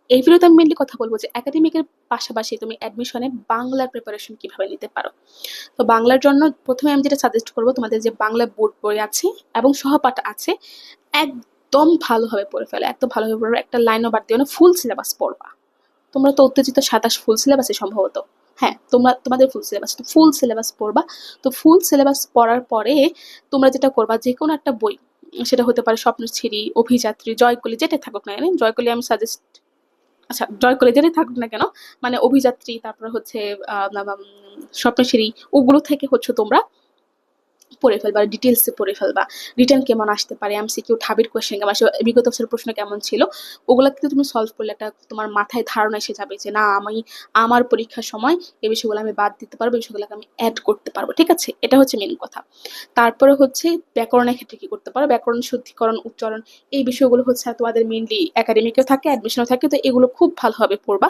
এই ভিডিওতে আমি মেনলি কথা বলবো যে একাডেমিকের পাশাপাশি তুমি অ্যাডমিশনে বাংলার প্রিপারেশন কিভাবে নিতে পারো। তো বাংলার জন্য প্রথমে আমি যেটা সাজেস্ট করবো, তোমাদের যে বাংলা বোর্ড বই আছে এবং সহপাঠ আছে, একদম ভালোভাবে পড়ে ফেলো, একদম ভালোভাবে পড়বে, একটা লাইনও বাদ দিও না, ফুল সিলেবাস পড়বা। তোমরা তো উত্তেজিত 27 ফুল সিলেবাসে সম্ভবত, হ্যাঁ তোমাদের ফুল সিলেবাস, তো ফুল সিলেবাস পড়বা। তো ফুল সিলেবাস পড়ার পরে তোমরা যেটা করবা, যে কোনো একটা বই, সেটা হতে পারে স্বপ্নছিরি, অভিযাত্রী, জয়কলি, যেটা থাকুক না কেন, জয়কলি আমি সাজেস্ট, আচ্ছা জয়কলি যেটাই থাকুক না কেন, মানে অভিযাত্রী, তারপর হচ্ছে স্বপ্নছিরি, ওগুলো থেকে হচ্ছে তোমরা পড়ে ফেলবা, ডিটেলসে পড়ে ফেলবা। রিটার্ন কেমন আসতে পারে, এমসিকিউ ঠাবির কোয়েশ্চেন কেমন আসে, বিগত বছরের প্রশ্ন কেমন ছিল, ওগুলা কিন্তু তুমি সলভ করলে একটা তোমার মাথায় ধারণা এসে যাবে যে না, আমি আমার পরীক্ষার সময় এই বিষয়গুলো আমি বাদ দিতে পারবো, এই বিষয়গুলোকে আমি অ্যাড করতে পারবো। ঠিক আছে, এটা হচ্ছে মেন কথা। তারপরে হচ্ছে ব্যাকরণের ক্ষেত্রে কি করতে পারো, ব্যাকরণ শুদ্ধিকরণ, উচ্চারণ, এই বিষয়গুলো হচ্ছে তোমাদের মেনলি একাডেমিকেও থাকে, অ্যাডমিশনও থাকে, তো এগুলো খুব ভালোভাবে পড়বা।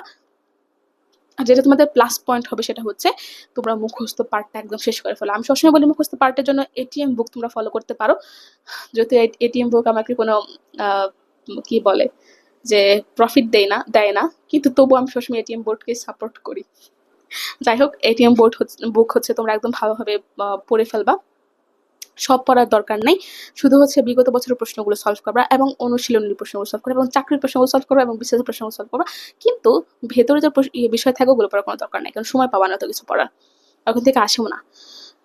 আর যেটা তোমাদের প্লাস পয়েন্ট হবে সেটা হচ্ছে তোমরা মুখস্থ পার্টটা একদম শেষ করে ফেলো। আমি সবসময় বলি মুখস্থ পার্টের জন্য এটিএম বুক তোমরা ফলো করতে পারো, যেহেতু এটিএম বুক আমাকে কোনো আহ, কি বলে যে প্রফিট দেয় না, কিন্তু তবু আমি সবসময় এটিএম বোর্ডকে সাপোর্ট করি। যাই হোক, এটিএম বোর্ড বুক হচ্ছে তোমরা একদম ভালোভাবে পড়ে ফেলবা। সব পড়ার দরকার নাই, শুধু হচ্ছে বিগত বছরের প্রশ্নগুলো সলভ করবা এবং অনুশীলনের প্রশ্নগুলো সলভ করবা এবং চাকরির প্রশ্নগুলো সলভ করবা এবং বিশেষ প্রশ্নগুলো সলভ করবা। কিন্তু ভেতরে যে বিষয় থাকে ওগুলো পড়ার কোনো দরকার নাই, কারণ সময় পাবা না তো কিছু পড়ার, ওখান থেকে আসেও না।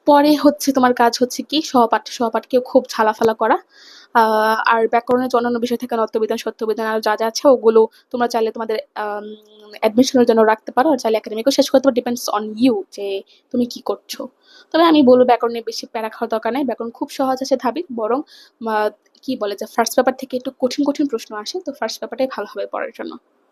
পরে হচ্ছে তোমার কাজ হচ্ছে কি, সহপাঠকে খুব ঝালাফালা করা। আর ব্যাকরণের যে অন্যান্য বিষয় থেকে নত্যবিধান, সত্যবিধান আর যা যা আছে ওগুলো তোমরা চাইলে তোমাদের অ্যাডমিশনের জন্য রাখতে পারো, আর চাইলে একাডেমিকও শেষ করতে পারো, ডিপেন্ডস অন ইউ যে তুমি কি করছো। তবে আমি বলবো ব্যাকরণে বেশি প্যারা খাওয়ার দরকার নাই, ব্যাকরণ খুব সহজ আছে ধাবি, বরং কি বলে যে ফার্স্ট পেপার থেকে একটু কঠিন কঠিন প্রশ্ন আসে, তো ফার্স্ট পেপারটাই ভালো হবে পড়ার জন্য।